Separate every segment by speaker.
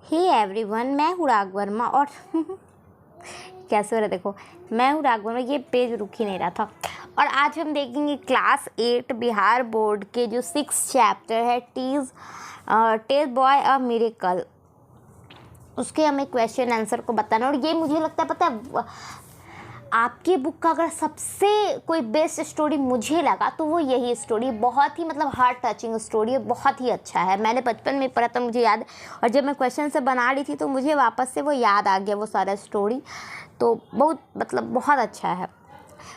Speaker 1: Hey everyone, मैं हूँ राग वर्मा और कैसे हो रहा है देखो, मैं हूँ राग वर्मा। ये पेज रुक ही नहीं रहा था। और आज हम देखेंगे क्लास 8 बिहार बोर्ड के जो 6 चैप्टर है टेल बॉय अ मिरेकल, उसके हमें क्वेश्चन आंसर को बताना। और ये मुझे लगता है, पता है, आपकी बुक का अगर सबसे कोई बेस्ट स्टोरी मुझे लगा तो वो यही स्टोरी, बहुत ही मतलब हार्ट टचिंग स्टोरी है, बहुत ही अच्छा है। मैंने बचपन में पढ़ा था, मुझे याद है, और जब मैं क्वेश्चन से बना रही थी तो मुझे वापस से वो याद आ गया वो सारा स्टोरी। तो बहुत अच्छा है।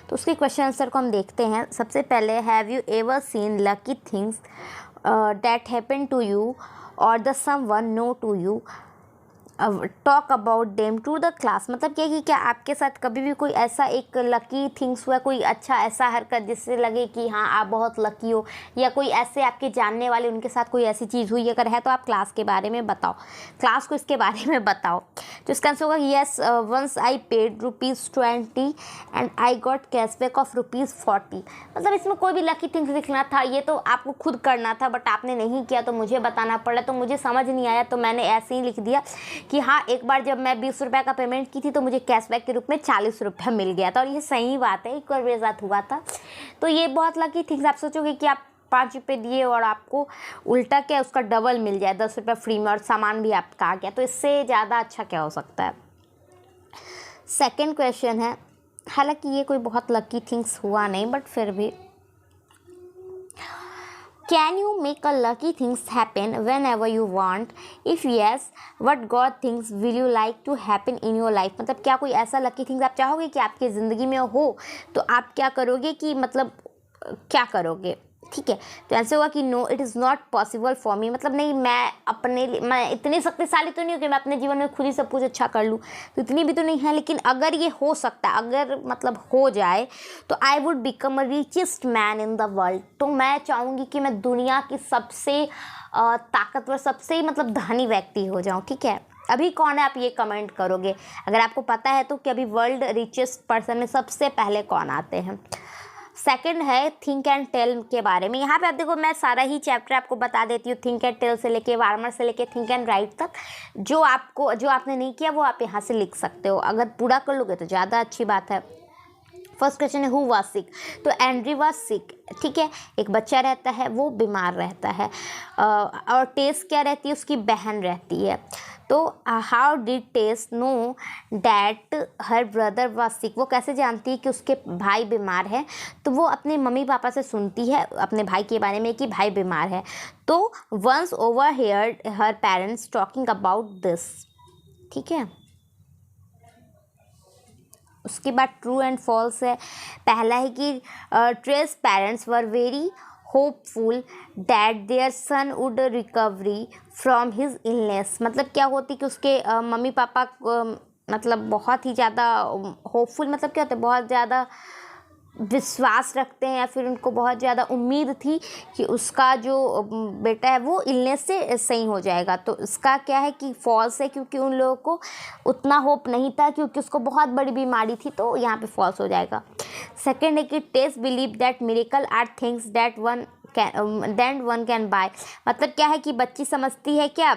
Speaker 1: तो उसके क्वेश्चन आंसर को हम देखते हैं। सबसे पहले, have you ever seen lucky things that happen to you और the someone know to you, talk about them to the class. मतलब क्या कि क्या आपके साथ कभी भी कोई ऐसा एक लकी थिंग्स हुआ, कोई अच्छा ऐसा हरकत जिससे लगे कि हाँ आप बहुत लकी हो, या कोई ऐसे आपके जानने वाले उनके साथ कोई ऐसी चीज़ हुई अगर है तो आप क्लास के बारे में बताओ, क्लास को इसके बारे में बताओ। तो इसका आंसर होगा yes, once I paid ₹20 and I got cashback of ₹40। मतलब इसमें कोई भी लकी थिंग्स लिखना था, ये तो आपको खुद करना था, बट आपने नहीं किया तो मुझे बताना पड़ा। तो मुझे समझ नहीं आया तो मैंने ऐसे ही लिख दिया कि हाँ, एक बार जब मैं ₹20 का पेमेंट की थी तो मुझे कैशबैक के रूप में ₹40 मिल गया था। और ये सही बात है, एक बार मेरे साथ हुआ था। तो ये बहुत लकी थिंग्स। आप सोचोगे कि आप ₹5 दिए और आपको उल्टा क्या उसका डबल मिल जाए, ₹10 फ्री में, और सामान भी आपका आ गया, तो इससे ज़्यादा अच्छा क्या हो सकता है। सेकेंड क्वेश्चन है, हालांकि ये कोई बहुत लकी थिंग्स हुआ नहीं, बट फिर भी, can you make a lucky things happen whenever you want? If yes, what God things will you like to happen in your life? मतलब क्या कोई ऐसा लकी थिंग्स आप चाहोगे कि आपकी ज़िंदगी में हो, तो आप क्या करोगे, कि मतलब क्या करोगे? ठीक है, तो आंसर होगा कि no, it is not possible for me. मतलब नहीं, मैं इतनी शक्तिशाली तो नहीं हूँ कि मैं अपने जीवन में खुद ही सब कुछ अच्छा कर लूँ, तो इतनी भी तो नहीं है। लेकिन अगर ये हो सकता है, अगर मतलब हो जाए, तो I would become a richest man in the world. तो मैं चाहूँगी कि मैं दुनिया की सबसे ताकतवर, सबसे मतलब धनी व्यक्ति हो जाऊँ। ठीक है, अभी कौन है आप ये कमेंट करोगे, अगर आपको पता है तो, कि अभी वर्ल्ड रिचेस्ट पर्सन में सबसे पहले कौन आते हैं। सेकंड है थिंक एंड टेल के बारे में। यहाँ पे आप देखो, मैं सारा ही चैप्टर आपको बता देती हूँ, थिंक एंड टेल से लेके वार्मर से लेके थिंक एंड राइट तक। जो आपने नहीं किया वो आप यहाँ से लिख सकते हो, अगर पूरा कर लोगे तो ज़्यादा अच्छी बात है। फर्स्ट क्वेश्चन है, हु वाज सिक? तो एंड्रयू वाज सिक। ठीक है, एक बच्चा रहता है, वो बीमार रहता है, और टेस क्या रहती है, उसकी बहन रहती है। तो how did Tess know that her brother was sick? वो कैसे जानती है कि उसके भाई बीमार है? तो वो अपने मम्मी पापा से सुनती है अपने भाई के बारे में कि भाई बीमार है। तो once overheard her parents talking about this. ठीक है, उसके बाद ट्रू एंड फॉल्स है। पहला है कि Tess's parents were very hopeful that their son would recovery from his illness. मतलब क्या होती कि उसके मम्मी पापा मतलब बहुत ही ज़्यादा होपफुल, मतलब क्या होता है, बहुत ज़्यादा विश्वास रखते हैं, या फिर उनको बहुत ज़्यादा उम्मीद थी कि उसका जो बेटा है वो इलनेस से सही हो जाएगा। तो इसका क्या है कि फॉल्स है, क्योंकि उन लोगों को उतना होप नहीं था, क्योंकि उसको बहुत बड़ी बीमारी थी, तो यहाँ पे फॉल्स हो जाएगा। सेकेंड है कि Tess believe that miracle are things that one can buy. मतलब क्या है कि बच्ची समझती है क्या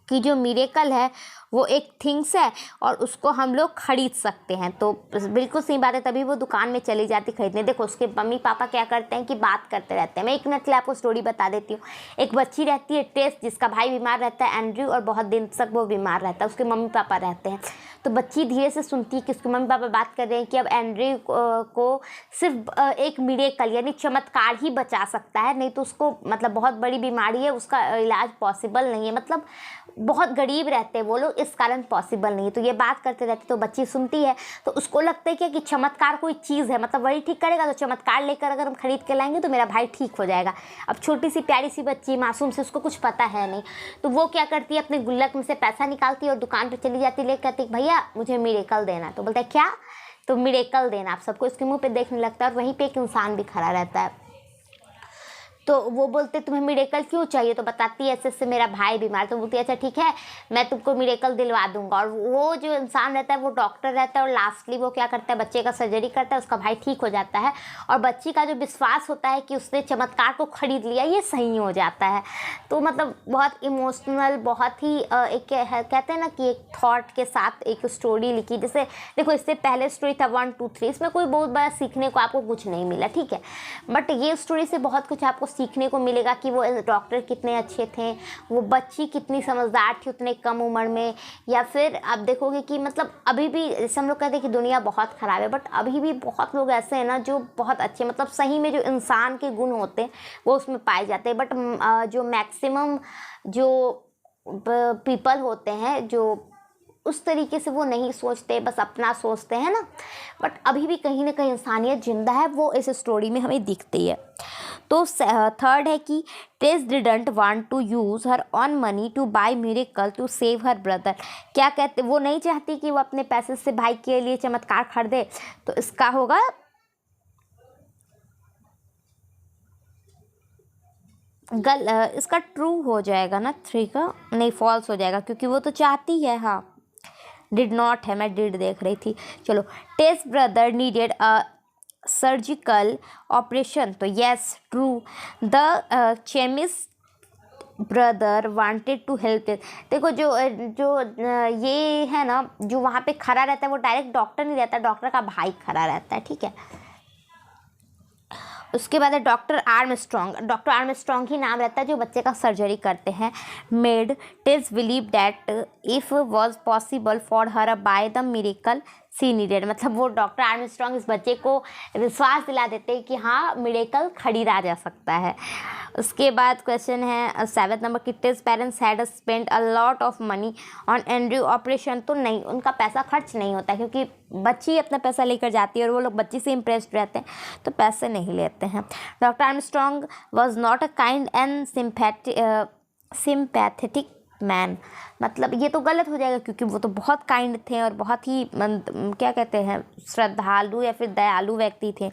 Speaker 1: कि जो मिरेकल है वो एक थिंग्स है और उसको हम लोग खरीद सकते हैं। तो बिल्कुल सही बात है, तभी वो दुकान में चली जाती खरीदने। देखो, उसके मम्मी पापा क्या करते हैं कि बात करते रहते हैं। मैं एक मिनट के लिए आपको स्टोरी बता देती हूँ। एक बच्ची रहती है टेस, जिसका भाई बीमार रहता है एंड्रयू, और बहुत दिन तक वो बीमार रहता है, उसके मम्मी पापा रहते हैं। तो बच्ची धीरे से सुनती है कि उसके मम्मी पापा बात कर रहे हैं कि अब एंड्रयू को सिर्फ एक मिरेकल यानी चमत्कार ही बचा सकता है, नहीं तो उसको मतलब बहुत बड़ी बीमारी है, उसका इलाज पॉसिबल नहीं है। मतलब बहुत गरीब रहते हैं वो लोग, इस कारण पॉसिबल नहीं है। तो ये बात करते रहते, तो बच्ची सुनती है, तो उसको लगता है क्या कि चमत्कार कोई चीज़ है, मतलब वही ठीक करेगा, तो चमत्कार लेकर अगर हम खरीद के लाएंगे तो मेरा भाई ठीक हो जाएगा। अब छोटी सी प्यारी सी बच्ची मासूम से, उसको कुछ पता है नहीं, तो वो क्या करती है, अपने गुल्लक में से पैसा निकालती है और दुकान पर चली जाती है, लेकर कहती है भैया मुझे मिरेकल देना। तो बोलता है क्या? तो मिरेकल देना। आप सबको इसके मुँह पर देखने लगता है, और वहीं पर एक इंसान भी खड़ा रहता है। तो वो बोलते तुम्हें मिरेकल क्यों चाहिए, तो बताती है ऐसे ऐसे मेरा भाई बीमार, तो बोलती है अच्छा ठीक है मैं तुमको मिरेकल दिलवा दूंगा। और वो जो इंसान रहता है वो डॉक्टर रहता है, और लास्टली वो क्या करता है, बच्चे का सर्जरी करता है, उसका भाई ठीक हो जाता है, और बच्ची का जो विश्वास होता है कि उसने चमत्कार को खरीद लिया ये सही हो जाता है। तो मतलब बहुत इमोशनल, बहुत ही एक कहते हैं ना कि एक थॉट के साथ एक स्टोरी लिखी। जैसे देखो इससे पहले स्टोरी था 1 2 3, इसमें कोई बहुत बड़ा सीखने को आपको कुछ नहीं मिला, ठीक है, बट ये स्टोरी से बहुत कुछ आपको सीखने को मिलेगा कि वो डॉक्टर कितने अच्छे थे, वो बच्ची कितनी समझदार थी उतने कम उम्र में। या फिर आप देखोगे कि मतलब अभी भी जैसे हम लोग कहते हैं कि दुनिया बहुत ख़राब है, बट अभी भी बहुत लोग ऐसे हैं ना जो बहुत अच्छे, मतलब सही में जो इंसान के गुण होते हैं वो उसमें पाए जाते हैं। बट जो मैक्सिमम जो पीपल होते हैं जो उस तरीके से वो नहीं सोचते, बस अपना सोचते हैं ना। बट अभी भी कहीं ना कहीं इंसानियत जिंदा है, वो इस स्टोरी में हमें दिखती है। तो थर्ड है कि Tess didn't want to use her own money to buy miracle to save her brother. क्या कहते, वो नहीं चाहती कि वो अपने पैसे से भाई के लिए चमत्कार खरीदे। तो इसका होगा इसका ट्रू हो जाएगा ना, 3 का नहीं फॉल्स हो जाएगा, क्योंकि वो तो चाहती है। हाँ डिड नॉट है, मैं डिड देख रही थी। चलो Tess brother needed a surgical operation, तो yes true. The chemist brother wanted to help. देखो जो जो ये है ना जो वहाँ पे खड़ा रहता है वो डायरेक्ट डॉक्टर नहीं रहता, डॉक्टर का भाई खड़ा रहता है, ठीक है। उसके बाद है डॉक्टर आर्मस्ट्रॉन्ग, डॉक्टर आर्मस्ट्रॉन्ग ही नाम रहता है जो बच्चे का सर्जरी करते हैं। Made Tess believe that if was possible for her by the miracle she needed, मतलब वो डॉक्टर आर्मस्ट्रॉन्ग इस बच्चे को विश्वास दिला देते हैं कि हाँ मिरेकल खरीदा जा सकता है। उसके बाद क्वेश्चन है 7 नंबर कि Tess parents had spend a lot of money on Andrew operation, तो नहीं उनका पैसा खर्च नहीं होता, क्योंकि बच्ची अपना पैसा लेकर जाती है और वो लोग बच्ची से इम्प्रेस्ड रहते हैं, तो पैसे नहीं लेते हैं। Doctor Armstrong was not a kind and sympathetic man, मतलब ये तो गलत हो जाएगा क्योंकि वो तो बहुत काइंड थे और बहुत ही क्या कहते हैं श्रद्धालु या फिर दयालु व्यक्ति थे।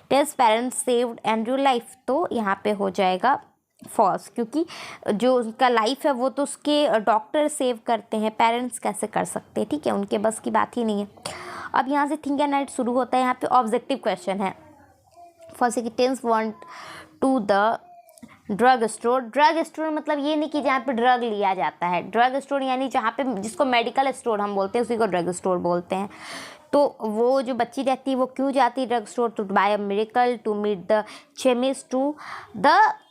Speaker 1: टेस पेरेंट्स सेव्ड एंड्रयू लाइफ, तो यहाँ पे हो जाएगा फॉल्स, क्योंकि जो उसका लाइफ है वो तो उसके डॉक्टर सेव करते हैं, पेरेंट्स कैसे कर सकते हैं, ठीक है, उनके बस की बात ही नहीं है। अब यहाँ से थिंक एंड नाइट शुरू होता है। यहाँ पे ऑब्जेक्टिव क्वेश्चन है। फर्स्ट है कि Tess went to the drug store. Drug store मतलब ये नहीं कि जहाँ पे ड्रग लिया जाता है, ड्रग स्टोर यानी जहाँ पे जिसको मेडिकल स्टोर हम बोलते हैं उसी को ड्रग स्टोर बोलते हैं। तो वो जो बच्ची रहती है वो क्यों जाती है drug store, to buy a miracle, to meet the chemist, to the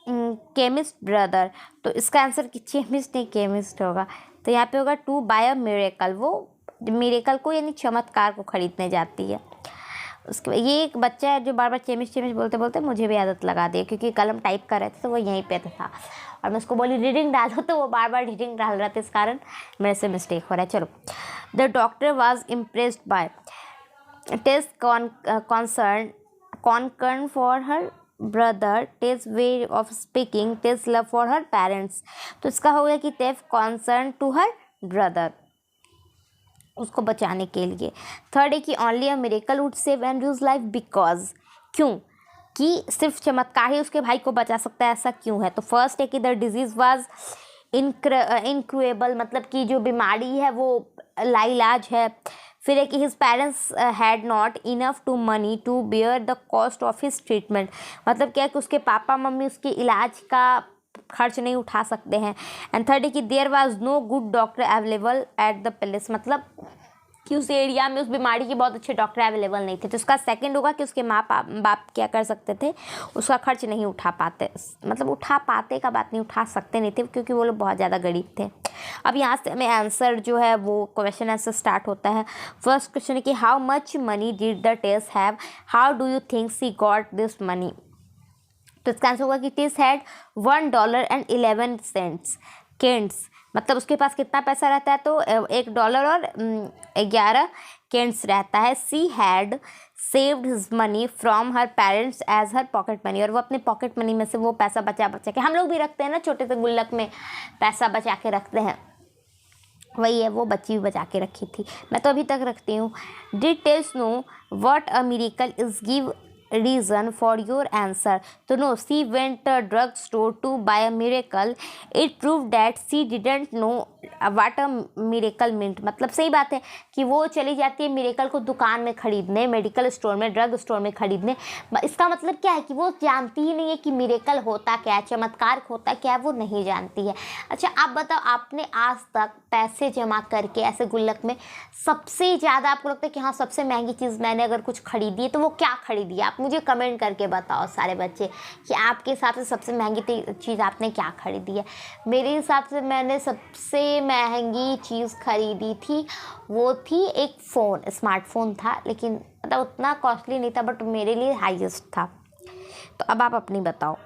Speaker 1: chemist brother. तो इसका आंसर कि केमिस्ट नहीं केमिस्ट होगा, तो यहाँ पे होगा टू बाय अ मिरेकल, वो मिरेकल को यानी चमत्कार को खरीदने जाती है। उसके बाद ये एक बच्चा है जो बार बार केमिस्ट केमिस्ट बोलते बोलते मुझे भी आदत लगा दी, क्योंकि कलम टाइप कर रहे थे तो वो यहीं पे था और मैं उसको बोली रीडिंग डालो तो वो बार बार रीडिंग डाल रहा था, इस कारण मेरे से मिस्टेक हो रहा है। चलो the doctor was impressed by Tess concern for her brother, Tess way of speaking, Tess love for her parents. तो इसका हो गया कि Tess concern to her brother, उसको बचाने के लिए। थर्ड है कि only a miracle would save Andrew's life, because, क्यों कि सिर्फ चमत्कार ही उसके भाई को बचा सकता है, ऐसा क्यों है। तो फर्स्ट है कि द डिजीज़ वाज इनक्यूरेबल, मतलब कि जो बीमारी है वो लाइलाज है। फिर है कि his parents had not enough to money to bear the cost of his treatment, मतलब क्या है कि उसके पापा मम्मी उसके इलाज का खर्च नहीं उठा सकते हैं। एंड थर्ड है कि there was no good doctor available at the palace, मतलब कि उस एरिया में उस बीमारी के बहुत अच्छे डॉक्टर अवेलेबल नहीं थे। तो उसका सेकंड होगा कि उसके माँ बाप क्या कर सकते थे, उसका खर्च नहीं उठा पाते, मतलब उठा पाते का बात नहीं, उठा सकते नहीं थे क्योंकि वो लोग बहुत ज़्यादा गरीब थे। अब यहाँ से हमें आंसर जो है वो क्वेश्चन आंसर स्टार्ट होता है। फर्स्ट क्वेश्चन है कि how much money did the Tess have, how do you think she got this money. तो इसका आंसर होगा कि टेस हैड $1.11 केंट्स, मतलब उसके पास कितना पैसा रहता है, तो $1 और 11 केंट्स रहता है। She had saved his money from her parents as her pocket money, और वो अपने पॉकेट मनी में से वो पैसा बचा के, हम लोग भी रखते हैं ना छोटे से गुल्लक में पैसा बचा के रखते हैं, वही है, वो बच्ची भी बचा के रखी थी, मैं तो अभी तक रखती हूँ। Did Tess know what a miracle is give reason for your answer. तो no, she went to drug store to buy a miracle. It proved that she didn't know what a miracle meant. मतलब सही बात है कि वो चली जाती है मिरेकल को दुकान में खरीदने, मेडिकल स्टोर में, ड्रग स्टोर में खरीदने। इसका मतलब क्या है कि वो जानती ही नहीं है कि मिरेकल होता क्या है, चमत्कार होता क्या है, वो नहीं जानती है। अच्छा आप बताओ, आपने आज तक पैसे जमा करके ऐसे गुल्लक में सबसे ज़्यादा आपको लगता है कि हाँ सबसे महंगी चीज़ मैंने अगर कुछ खरीदी है तो वो क्या खरीदी है? आप मुझे कमेंट करके बताओ सारे बच्चे कि आपके हिसाब से सबसे महंगी चीज़ आपने क्या खरीदी है। मेरे हिसाब से मैंने सबसे महंगी चीज़ खरीदी थी, वो थी एक फ़ोन, स्मार्टफोन था, लेकिन मतलब उतना कॉस्टली नहीं था, बट मेरे लिए हाईएस्ट था। तो अब आप अपनी बताओ।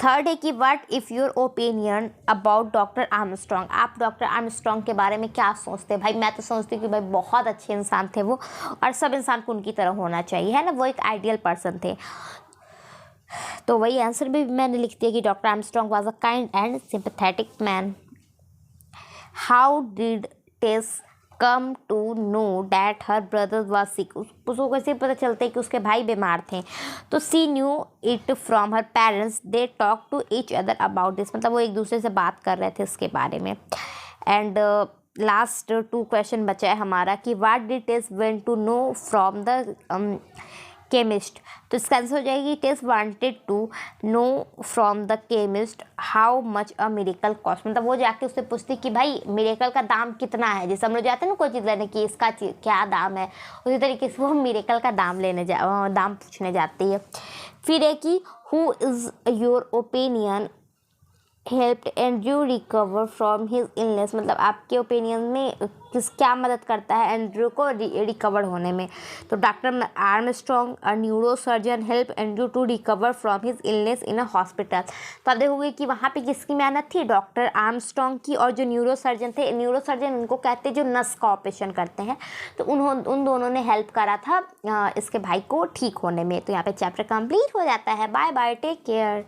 Speaker 1: थर्ड है कि what if your opinion about doctor Armstrong. आप डॉक्टर आर्मस्ट्रॉन्ग के बारे में क्या सोचते हैं? भाई मैं तो सोचती हूँ कि भाई बहुत अच्छे इंसान थे वो, और सब इंसान को उनकी तरह होना चाहिए, है ना, वो एक आइडियल पर्सन थे। तो वही आंसर भी मैंने लिख दिया कि doctor Armstrong was a kind and sympathetic man. How did Tess come to know that her brother was sick. उसको कैसे पता चलता है कि उसके भाई बीमार थे? तो she knew it from her parents, they talk to each other about this. मतलब वो एक दूसरे से बात कर रहे थे इसके बारे में। एंड लास्ट 2 क्वेश्चन बचा है हमारा कि what did Tess went to know from the chemist. तो इसका आंसर हो जाएगी Tess wanted to know from the chemist how much a miracle cost. मतलब वो जाके उससे पूछती कि भाई मिरेकल का दाम कितना है। जैसे हम लोग जाते हैं ना कोई चीज़ लेने की, इसका क्या दाम है, उसी तरीके से वो मिरेकल का दाम दाम पूछने जाती है। फिर है कि who is your opinion helped Andrew recover from his illness. मतलब आपके ओपिनियन में क्या मदद करता है एंड्रयू को रिकवर होने में? तो doctor Armstrong a neuro surgeon help Andrew to recover from his illness in a hospital. तो आप देखोगे कि वहाँ पे किसकी मेहनत थी? डॉक्टर आर्मस्ट्रॉन्ग की, और जो न्यूरो सर्जन थे, न्यूरो सर्जन उनको कहते हैं जो नस का ऑपरेशन करते हैं, तो उन दोनों ने हेल्प करा था इसके भाई को ठीक होने में। तो यहाँ पे चैप्टर कंप्लीट हो जाता है। Bye bye, take care.